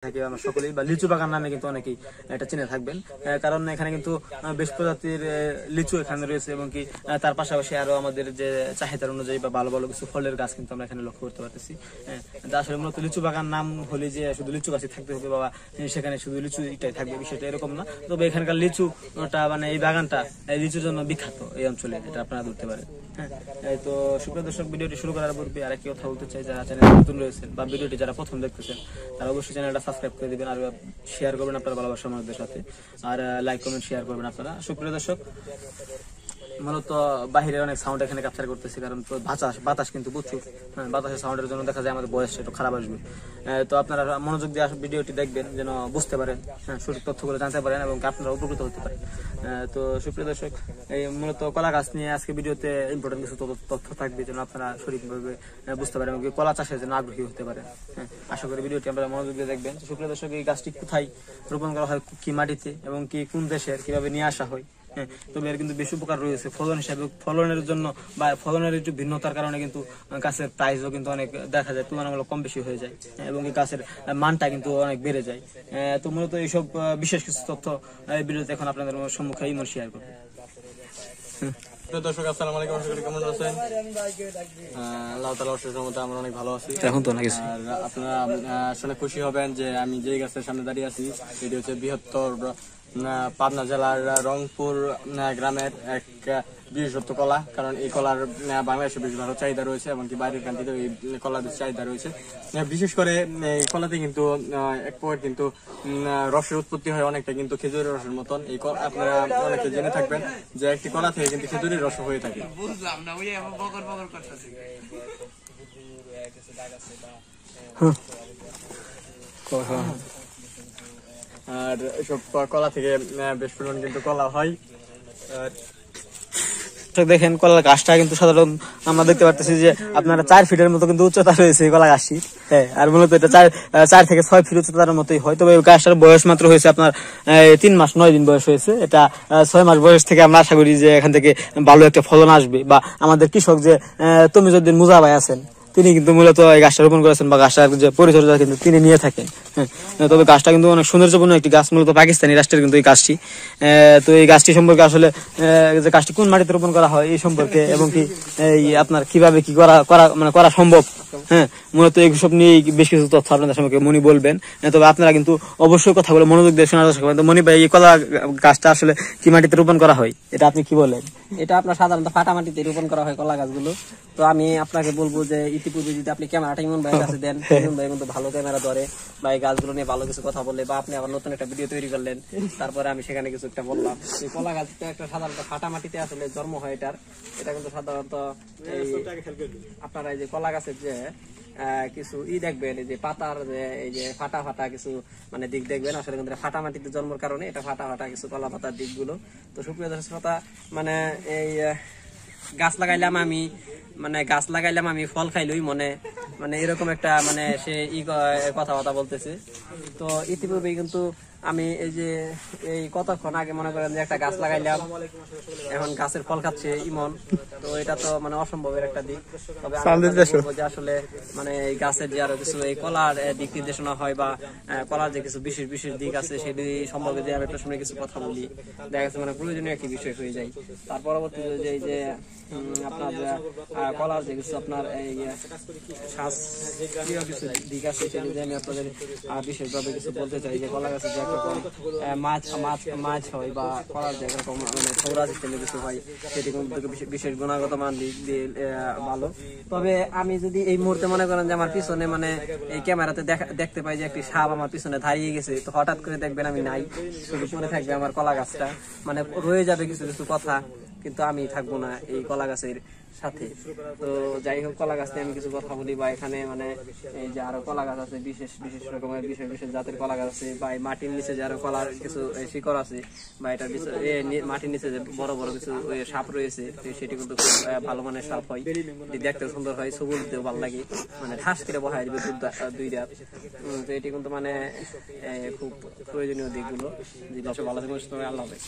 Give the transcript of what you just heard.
থাকে আমরা সকলেই বা লিচু বাগান নামে কিন্তু অনেকেই এটা চিনে থাকবেন, কারণ এখানে কিন্তু বেশ প্রজাতির লিচু এখানে রয়েছে এবং কি তার পাশাপাশি আরো আমাদের যে চাহিদার অনুযায়ী বা ভালো ভালো কিছু ফলের গাছ কিন্তু আমরা এখানে লক্ষ্য করতে পারতেছি। আসলে মূলত লিচু বাগান নাম হলে যে শুধু লিচু গাছই থাকতে হবে বা সেখানে শুধু লিচু এটাই থাকবে, বিষয়টা এরকম না। তবে এখানকার লিচুটা মানে এই বাগানটা লিচুর জন্য বিখ্যাত এই অঞ্চলে, এটা আপনারা ধরতে পারেন। তো সুপ্রিয় দর্শক, ভিডিওটি শুরু করার পূর্বে আরেকটি কথা বলতে চাই, যারা চ্যানেলে নতুন রয়েছেন বা ভিডিওটি যারা প্রথম দেখতেছেন তারা অবশ্যই চ্যানেলটা সাবস্ক্রাইব করে দিবেন আর শেয়ার করবেন আপনার ভালোবাসার মানুষদের সাথে, আর লাইক কমেন্ট শেয়ার করবেন আপনারা। সুপ্রিয় দর্শক, মূলত বাহিরে অনেক সাউন্ড এখানে ক্যাপচার করতেছি, কারণ তো বাতাস কিন্তু প্রচুর। বাতাসের সাউন্ডের জন্য দেখা যায় আমাদের বয়স একটু খারাপ আসবে। তো আপনারা মনোযোগ দিয়ে ভিডিওটি দেখবেন যেন বুঝতে পারেন, সঠিক তথ্যগুলো জানতে পারেন এবং আপনারা উপকৃত হতে পারেন। তো সুপ্রিয় দর্শক, এই মূলত কলা গাছ নিয়ে আজকে ভিডিওতে ইম্পর্টেন্ট কিছু তথ্য থাকবে যেন আপনারা সঠিকভাবে বুঝতে পারেন এবং কলা চাষের জন্য আগ্রহী হতে পারেন। আশা করি ভিডিওটি আপনারা মনোযোগ দিয়ে দেখবেন। সুপ্রিয় দর্শক, এই গাছটি কোথায় রোপণ করা হয়, কি মাটিতে এবং কি কোন দেশের, কিভাবে নিয়ে আসা হয়, তবে এর কিন্তু বেশি উপকার রয়েছে ফলন হিসাবে। ফলনের জন্য বা ফলনের একটু ভিন্নতার কারণে কিন্তু গাছের প্রাইসও কিন্তু অনেক দেখা যায় তুলনামূলক কম বেশি হয়ে যায় এবং এই গাছের মানটা কিন্তু অনেক বেড়ে যায়। তো মূলত এইসব বিশেষ কিছু তথ্য এই ভিডিওতে এখন আপনাদের সম্মুখে ইমন শেয়ার করবো। দর্শক আসসালামু আলাইকুম, আশা করি কেমন আছেন? আল্লাহ তাআলার অশেষ রহমতে আমরা অনেক ভালো আছি। এখন তো নাকি আর আপনারা আসলে খুশি হবেন যে আমি যেই গাছের সামনে দাঁড়িয়ে আছি এটি হচ্ছে বৃহত্তর পাবনা জেলার রংপুর গ্রামের এক বিশেষত্ব কলা, কারণ এই কলার বাংলাদেশে বেশ ভালো চাহিদা রয়েছে এবং কি বাইরের কান্ট্রিতেও এই কলার চাহিদা রয়েছে। বিশেষ করে এই কলাতে কিন্তু এক পয়েন্ট কিন্তু রসের উৎপত্তি হয় অনেকটা কিন্তু খেজুরের রসের মতন। এই আপনারা অনেকে জেনে থাকবেন যে একটি কলা থেকে কিন্তু খেজুরের রস হয়ে থাকে। আর এসব কলা থেকে বেশ পরিমাণ কিন্তু কলা হয়। দেখেন কলা গাছটা কিন্তু সাধারণ আমরা দেখতে পারতেছি যে আপনারা 4 ফিটের মতো কিন্তু উচ্চতা রয়েছে এই কলা গাছটি। আর মূলত এটা 4 থেকে 6 ফিট উচ্চতার মতোই হয়। তবে গাছটার বয়স মাত্র হয়েছে আপনার 3 মাস 9 দিন বয়স হয়েছে। এটা 6 মাস বয়স থেকে আমরা আশা করি যে এখান থেকে ভালো একটা ফলন আসবে। বা আমাদের কৃষক যে তমিজউদ্দিন মুজা ভাই আছেন, তিনি কিন্তু মূলত এই গাছটা রোপণ করেছেন বা গাছটার যে পরিচর্যা কিন্তু তিনি নিয়ে থাকেন। তবে গাছটা কিন্তু অনেক সৌন্দর্যপূর্ণ একটি গাছ, মূলত পাকিস্তানি রাষ্ট্রের কিন্তু এই গাছটি। তো এই গাছটি সম্পর্কে আসলে যে গাছটি কোন মাটিতে রোপণ করা হয় এই সম্পর্কে এবং কি এই আপনার কিভাবে কি করা সম্ভব, মূলত এইসব নিয়ে বেশ কিছু তথ্য আপনাদের সম্পর্কে মনি বলবেন। তবে আপনারা কিন্তু অবশ্যই কথা বলে মনোযোগ দিয়ে শোনার চেষ্টা করবেন। তো মনি ভাই, এই কলা গাছটা আসলে কি মাটিতে রোপণ করা হয় এটা আপনি কি বলেন? এটা আপনার সাধারণত ফাটা মাটিতে রোপণ করা হয় কলা গাছগুলো। তো আমি আপনাকে বলবো যে ইতিপূর্বে যদি আপনি ক্যামেরাটা ইমন ভাইয়ের কাছে দেন, ইমন ভাই কিন্তু ভালো ক্যামেরা ধরে বা এই গাছগুলো নিয়ে ভালো কিছু কথা বলে, বা আপনি আবার নতুন একটা ভিডিও তৈরি করলেন, তারপরে আমি সেখানে কিছু একটা বললাম। এই কলা গাছটা একটা সাধারণত ফাটা মাটিতে আসলে জন্ম হয় এটা কিন্তু সাধারণত আপনারা এই যে কলা গাছের যে কিছু দেখবেন, এই যে পাতার যে এই যে ফাটা কিছু মানে দিক দেখবেন, আসলে কিন্তু ফাটা মাটিতে জন্মের কারণে এটা ফাটা কিছু কলা পাতার দিকগুলো। তো সুপ্রিয় দর্শক শ্রোতা, মানে এই গাছ লাগাইলাম আমি ফল খাইলই মানে এরকম একটা মানে সে কথাবার্তা বলতেছে। তো ইতিপূর্বে কিন্তু আমি এই যে এই কতক্ষণ আগে মনে করেন যে একটা গাছ লাগাইলাম, এখন গাছের ফল খাচ্ছে ইমন। তো এটা তো মানে অসম্ভবের একটা দিক। তবে আমি বলবো যে আসলে মানে এই গাছের যে আরো কিছু এই কলার দিক নির্দেশনা হয় বা কলার যে কিছু বিশেষ দিক আছে সেটি সম্পর্কে যে আমি একটা শুনে কিছু কথা বলি, দেখা গেছে মানে প্রয়োজনীয় একটি বিষয় হয়ে যায়। তার পরবর্তীতে যে এই যে আপনার কলার যে কিছু আপনার এই শাস্ত্রীয় কিছু দিক আছে সেটি যে আমি আপনাদের বিশেষভাবে কিছু বলতে চাই। যে কলা গাছের যে একরকম মাছ হয় বা কলার যে একরকম মানে সৌরা সিস্টেমে কিছু হয়, সেটি কিন্তু বিশেষ গুণগত মান দিক দিয়ে ভালো। তবে আমি যদি এই মুহূর্তে মনে করেন যে আমার পিছনে মানে এই ক্যামেরাতে দেখতে পাই যে একটি সাপ আমার পিছনে দাঁড়িয়ে গেছে, তো হঠাৎ করে দেখবেন আমি নাই, শুধু পরে থাকবে আমার কলা গাছটা, মানে রয়ে যাবে কিছু কথা, কিন্তু আমি থাকবো না এই কলা গাছের সাথে। তো যাই হোক, কলা গাছ নিয়ে আমি কিছু কথা বলি বা এখানে মানে এই যে আরো কলা গাছ আছে, বিশেষ রকমের বিশেষ জাতের কলা গাছ আছে, বা এই মাটির নিচে যে আরো কলার কিছু শিকড় আছে, বা এটার মাটির নিচে যে বড় কিছু সাপ রয়েছে, সেটি কিন্তু খুব ভালো মানের সাপ হয়, দেখতে সুন্দর হয়, সবুজ দিতেও ভালো লাগে, মানে ঠাস করে বহাই দিবে দুই রাত। তো এটি কিন্তু মানে খুব প্রয়োজনীয় দিকগুলো। ভালো থাকবে, আল্লাহ হাফেজ।